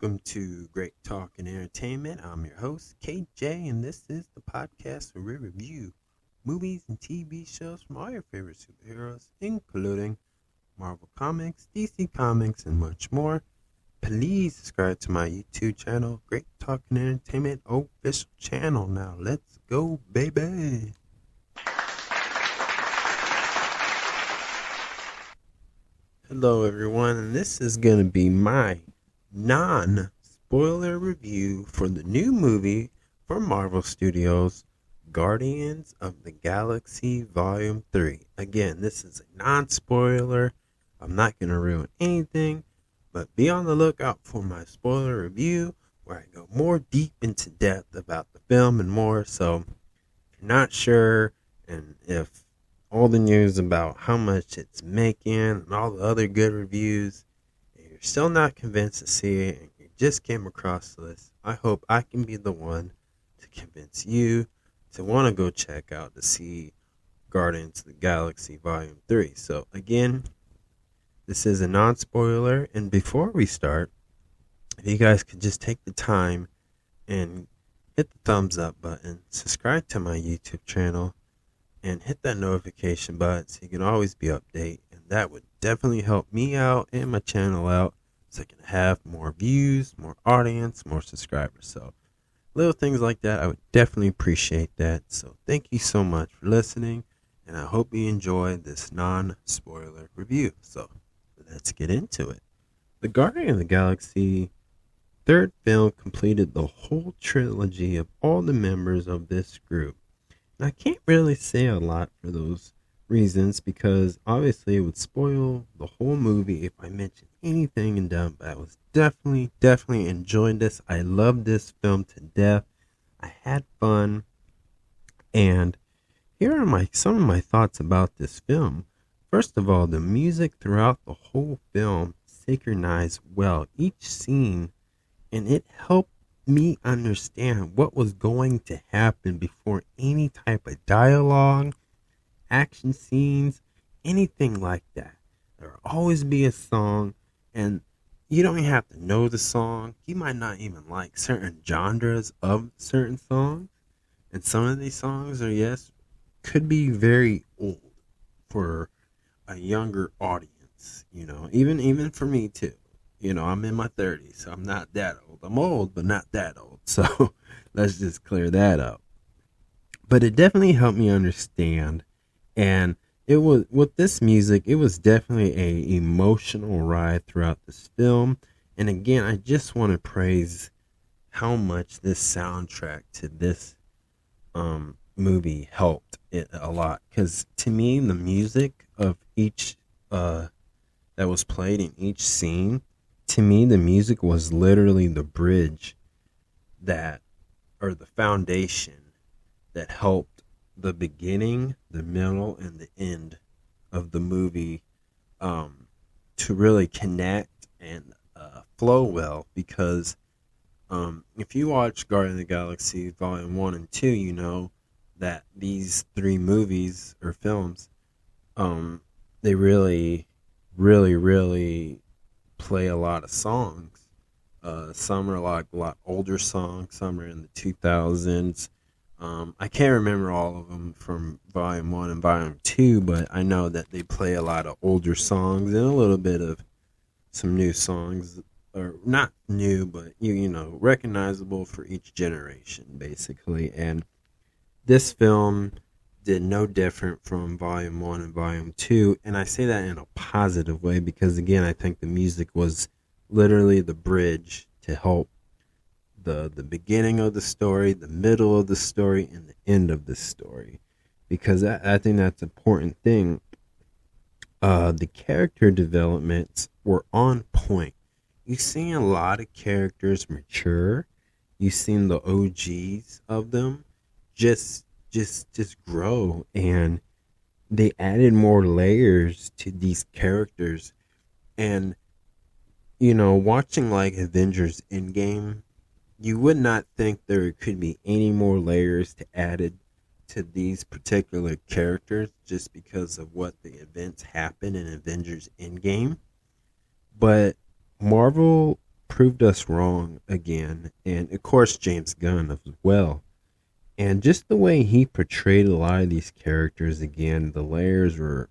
Welcome to Great Talk and Entertainment. I'm your host, KJ, and this is the podcast where we review movies and TV shows from all your favorite superheroes, including Marvel Comics, DC Comics, and much more. Please subscribe to my YouTube channel, Great Talk and Entertainment official channel. Now, let's go, baby. Hello, everyone, and this is going to be my non-spoiler review for the new movie from Marvel Studios, Guardians of the Galaxy Volume 3. Again, this is a non-spoiler. I'm not going to ruin anything, but be on the lookout for my spoiler review where I go more deep into depth about the film and more. So if you're not sure, and if all the news about how much it's making and all the other good reviews, and you're still not convinced to see it and you just came across this, I hope I can be the one to convince you to want to go check out to see Guardians of the Galaxy Volume 3. So again, this is a non-spoiler, and before we start, if you guys could just take the time and hit the thumbs up button, subscribe to my YouTube channel, and hit that notification button so you can always be updated. And that would definitely help me out and my channel out so I can have more views, more audience, more subscribers. So little things like that, I would definitely appreciate that. So thank you so much for listening, and I hope you enjoyed this non-spoiler review. So let's get into it. The Guardian of the Galaxy third film completed the whole trilogy of all the members of this group. I can't really say a lot for those reasons because obviously it would spoil the whole movie if I mentioned anything in depth. But I was definitely enjoying this. I loved this film to death. I had fun. And here are some of my thoughts about this film. First of all, the music throughout the whole film synchronized well each scene, and it helped me understand what was going to happen before any type of dialogue, action scenes, anything like that. There will always be a song, and you don't even have to know the song. You might not even like certain genres of certain songs, and some of these songs could be very old for a younger audience, even for me too. I'm in my 30s, so I'm not that old. I'm old, but not that old. So let's just clear that up. But it definitely helped me understand. And it was, with this music, it was definitely a emotional ride throughout this film. And again, I just want to praise how much this soundtrack to this movie helped it a lot. Because to me, the music of each that was played in each scene, to me, the music was literally the bridge or the foundation that helped the beginning, the middle, and the end of the movie to really connect and flow well. Because if you watch Guardians of the Galaxy Volume 1 and 2, you know that these three movies or films, they really play a lot of songs. Some are like a lot older songs. Some are in the 2000s. I can't remember all of them from Volume 1 and Volume 2, but I know that they play a lot of older songs and a little bit of some new songs, or not new, but recognizable for each generation, basically. And this film did no different from Volume 1 and Volume 2, and I say that in a positive way because, again, I think the music was literally the bridge to help the beginning of the story, the middle of the story, and the end of the story, because I think that's an important thing. The character developments were on point. You've seen a lot of characters mature. You've seen the OGs of them just grow, and they added more layers to these characters. And watching like Avengers Endgame, you would not think there could be any more layers to added to these particular characters just because of what the events happened in Avengers Endgame. But Marvel proved us wrong again. And of course, James Gunn as well. And just the way he portrayed a lot of these characters again, the layers were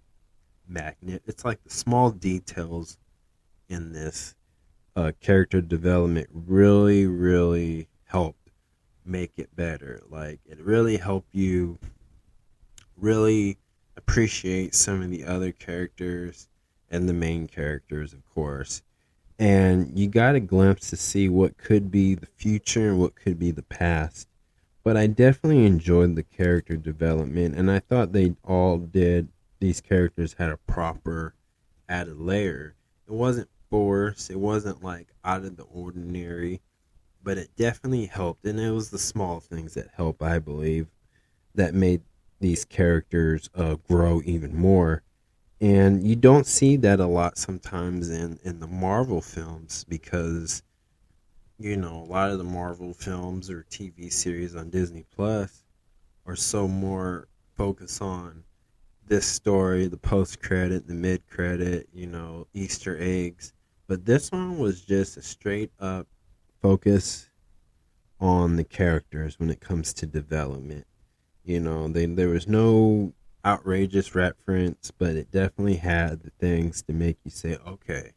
magnet. It's like the small details in this character development really, really helped make it better. Like, it really helped you really appreciate some of the other characters and the main characters, of course. And you got a glimpse to see what could be the future and what could be the past. But I definitely enjoyed the character development, and I thought they all did. These characters had a proper added layer. It wasn't forced, it wasn't like out of the ordinary, but it definitely helped. And it was the small things that help, I believe, that made these characters grow even more. And you don't see that a lot sometimes in the Marvel films because, you know, a lot of the Marvel films or TV series on Disney Plus are so more focused on this story, the post credit, the mid credit, you know, Easter eggs. But this one was just a straight up focus on the characters when it comes to development. You know, there was no outrageous reference, but it definitely had the things to make you say, okay,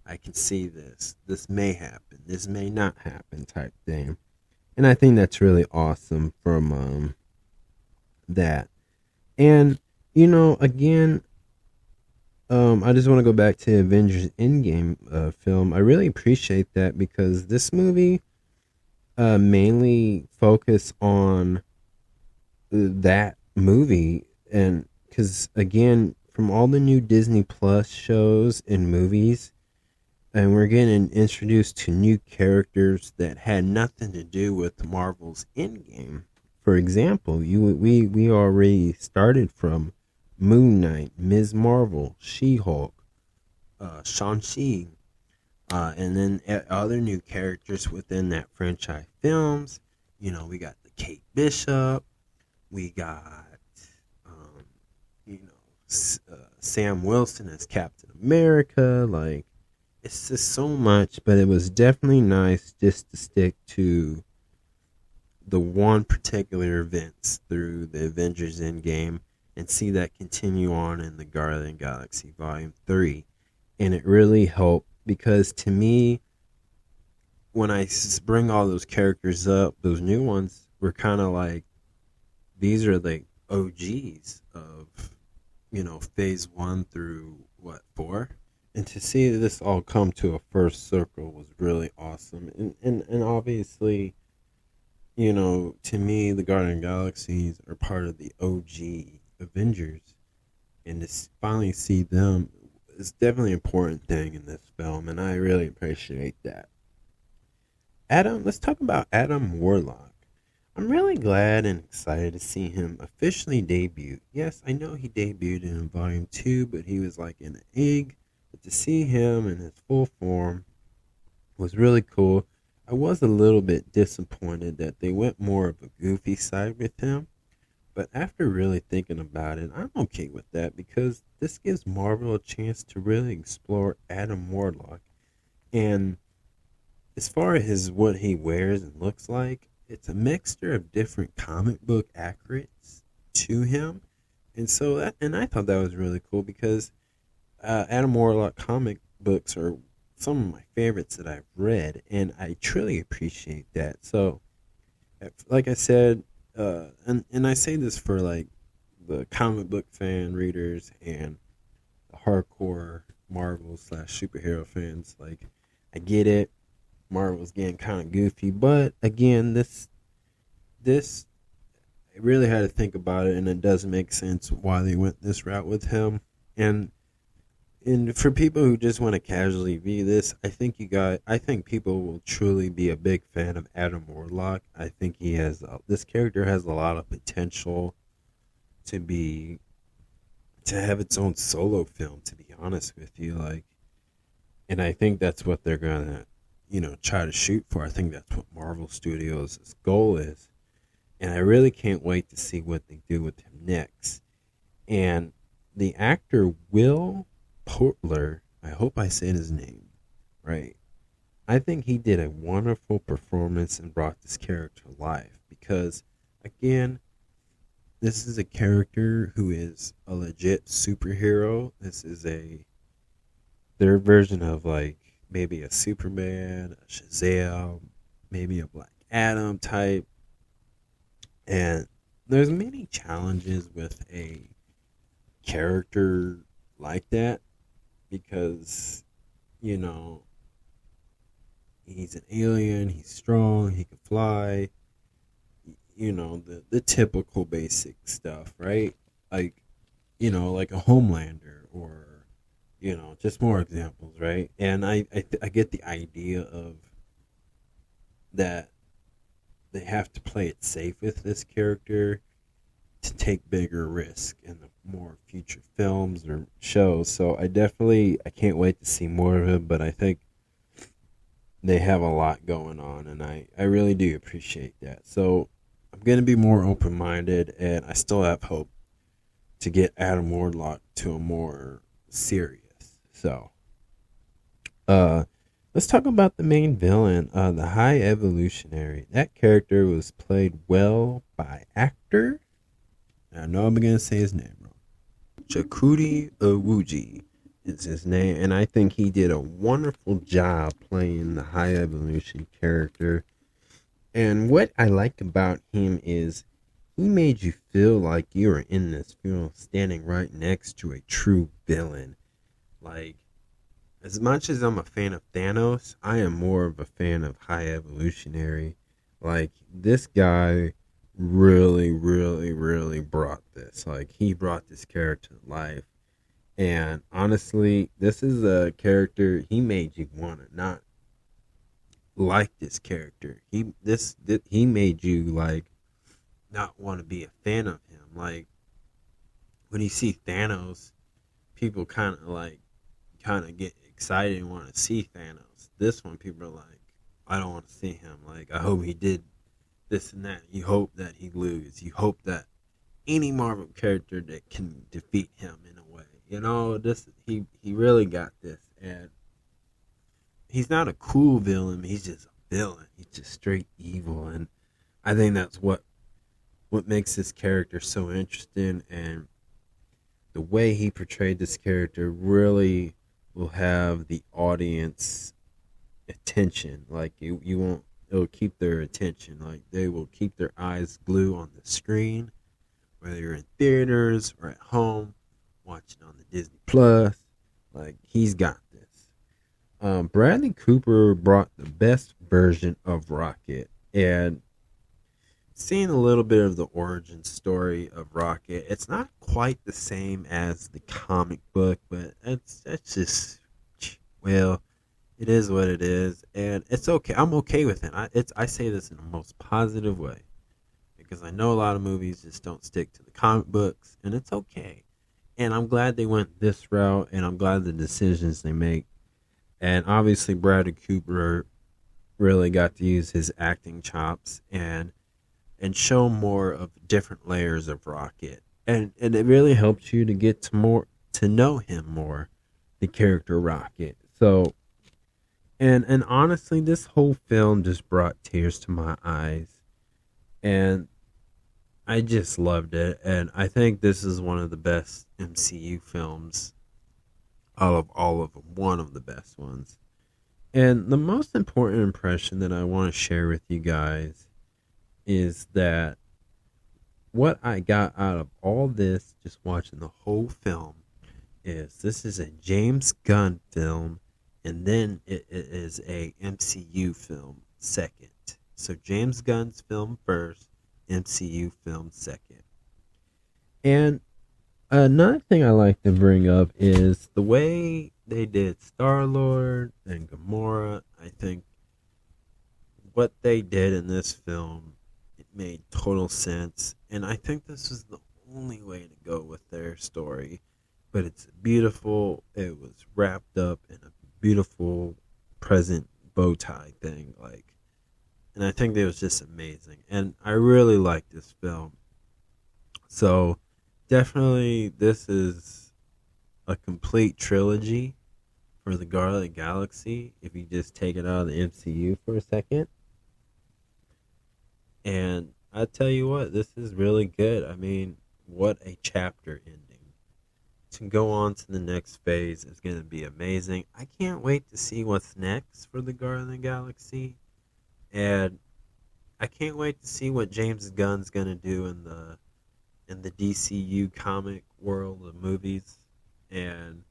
I can see this. This may happen. This may not happen type thing. And I think that's really awesome from that. And, you know, again, I just want to go back to Avengers Endgame film. I really appreciate that because this movie mainly focused on that movie. And because, again, from all the new Disney Plus shows and movies, and we're getting introduced to new characters that had nothing to do with Marvel's Endgame. For example, we already started from Moon Knight, Ms. Marvel, She-Hulk, Shang-Chi, and then other new characters within that franchise films. You know, we got the Kate Bishop, we got, you know, Sam Wilson as Captain America. Like, it's just so much, but it was definitely nice just to stick to the one particular events through the Avengers Endgame and see that continue on in the Guardian Galaxy Volume 3. And it really helped because to me, when I bring all those characters up, those new ones were kind of like, these are the OGs of, you know, phase 1 through, 4? And to see this all come to a first circle was really awesome. And obviously, you know, to me, the Guardian Galaxies are part of the OG Avengers. And to finally see them is definitely an important thing in this film. And I really appreciate that. Let's talk about Adam Warlock. I'm really glad and excited to see him officially debut. Yes, I know he debuted in Volume 2, but he was like in an egg. But to see him in his full form was really cool. I was a little bit disappointed that they went more of a goofy side with him. But after really thinking about it, I'm okay with that because this gives Marvel a chance to really explore Adam Warlock. And as far as what he wears and looks like, it's a mixture of different comic book accurates to him. And so and I thought that was really cool because Adam Warlock comic books are some of my favorites that I've read, and I truly appreciate that. So, like I said, and I say this for like the comic book fan readers and the hardcore Marvel / superhero fans. Like, I get it. Marvel's getting kind of goofy, but again, this I really had to think about it, and it does make sense why they went this route with him. And for people who just want to casually view this, I think people will truly be a big fan of Adam Warlock. I think this character has a lot of potential to have its own solo film, to be honest with you. Like, and I think that's what they're gonna, try to shoot for. I think that's what Marvel Studios' goal is. And I really can't wait to see what they do with him next. And the actor Will Portler, I hope I said his name right. I think he did a wonderful performance and brought this character to life because, again, this is a character who is a legit superhero. This is their version of like maybe a Superman, a Shazam, maybe a Black Adam type. And there's many challenges with a character like that because, you know, he's an alien, he's strong, he can fly, the typical basic stuff, right? Like, like a Homelander or, just more examples, right? And I get the idea of that they have to play it safe with this character to take bigger risk in the more future films or shows. So I can't wait to see more of him, but I think they have a lot going on, and I really do appreciate that. So I'm going to be more open-minded, and I still have hope to get Adam Warlock to a more serious. So, let's talk about the main villain, the High Evolutionary. That character was played well by actor. I know I'm going to say his name wrong. Chakudi Awuji is his name, and I think he did a wonderful job playing the High Evolution character. And what I like about him is he made you feel like you were in this film standing right next to a true villain. Like, as much as I'm a fan of Thanos, I am more of a fan of High Evolutionary. Like, this guy really, really, really brought this. Like, he brought this character to life. And honestly, this is a character he made you want to not like this character. He made you like not want to be a fan of him. Like when you see Thanos, people kind of get excited and want to see Thanos. This one, people are like, I don't want to see him. Like I hope he did this and that. You hope that he lose. You hope that any Marvel character that can defeat him in a way. He really got this, and he's not a cool villain. He's just a villain. He's just straight evil, and I think that's what makes this character so interesting. And the way he portrayed this character really will have the audience attention. Like you won't. It'll keep their attention. Like they will keep their eyes glued on the screen, whether you're in theaters or at home watching on the Disney Plus. Like he's got this. Bradley Cooper brought the best version of Rocket, and seeing a little bit of the origin story of Rocket, it's not quite the same as the comic book, but it's just, well, it is what it is, and it's okay. I'm okay with it. I say this in the most positive way because I know a lot of movies just don't stick to the comic books, and it's okay. And I'm glad they went this route, and I'm glad the decisions they make. And obviously, Bradley Cooper really got to use his acting chops and show more of different layers of Rocket. And it really helps you to get to know him more, the character Rocket. So, and honestly, this whole film just brought tears to my eyes. And I just loved it, and I think this is one of the best MCU films out of all of them. One of the best ones. And the most important impression that I want to share with you guys is that what I got out of all this, just watching the whole film, is this is a James Gunn film, and then it is a MCU film second. So James Gunn's film first, MCU film second. And another thing I like to bring up is the way they did Star-Lord and Gamora. I think what they did in this film, it made total sense. And I think this is the only way to go with their story. But it's beautiful. It was wrapped up in a beautiful present bow tie thing. And I think it was just amazing. And I really like this film. So, definitely, this is a complete trilogy for the Guardians of the Galaxy if you just take it out of the MCU for a second. And I tell you what, this is really good. I mean, what a chapter ending. To go on to the next phase is going to be amazing. I can't wait to see what's next for the Guardians of the Galaxy. And I can't wait to see what James Gunn's going to do in the DCU comic world of movies. And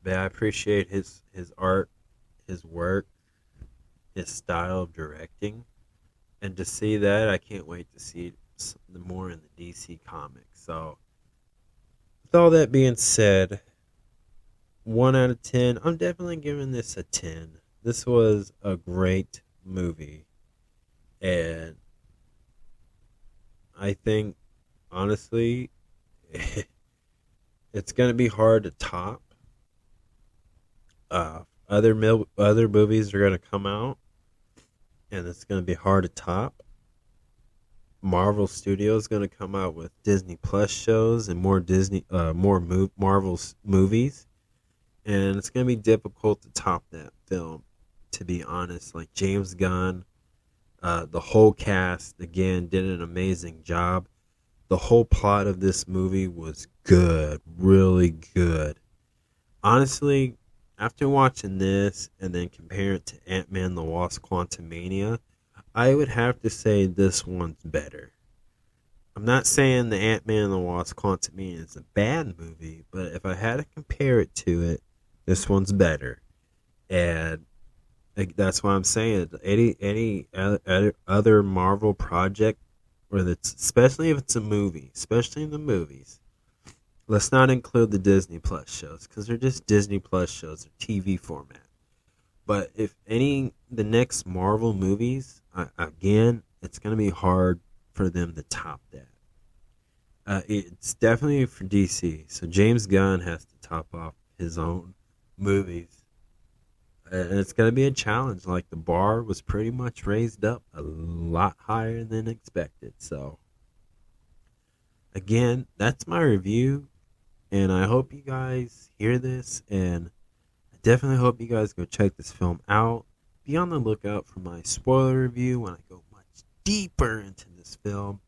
but I appreciate his art, his work, his style of directing. And to see that, I can't wait to see more in the DC comics. So, with all that being said, 1 out of 10, I'm definitely giving this a 10. This was a great movie. And I think, honestly, it's going to be hard to top. Other movies are going to come out, and it's going to be hard to top. Marvel Studios is going to come out with Disney Plus shows and more Marvel's movies, and it's going to be difficult to top that film. To be honest, like James Gunn, the whole cast again did an amazing job. The whole plot of this movie was good, really good. Honestly, after watching this and then compare it to Ant-Man the Wasp Quantumania, I would have to say this one's better. I'm not saying the Ant-Man and the Wasp Quantumania is a bad movie, but if I had to compare it to it, this one's better. And that's why I'm saying any other Marvel project, especially if it's a movie, especially in the movies, let's not include the Disney Plus shows because they're just Disney Plus shows, they're TV format. But if the next Marvel movies, again, it's going to be hard for them to top that. It's definitely for DC. So James Gunn has to top off his own movies. And it's going to be a challenge. Like, the bar was pretty much raised up a lot higher than expected. So, again, that's my review. And I hope you guys hear this. And I definitely hope you guys go check this film out. Be on the lookout for my spoiler review when I go much deeper into this film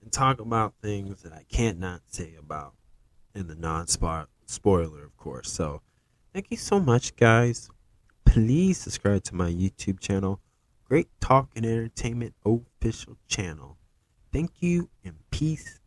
and talk about things that I can't not say about in the non-spoiler, of course. So, thank you so much, guys. Please subscribe to my YouTube channel, Great Talk and Entertainment Official Channel. Thank you and peace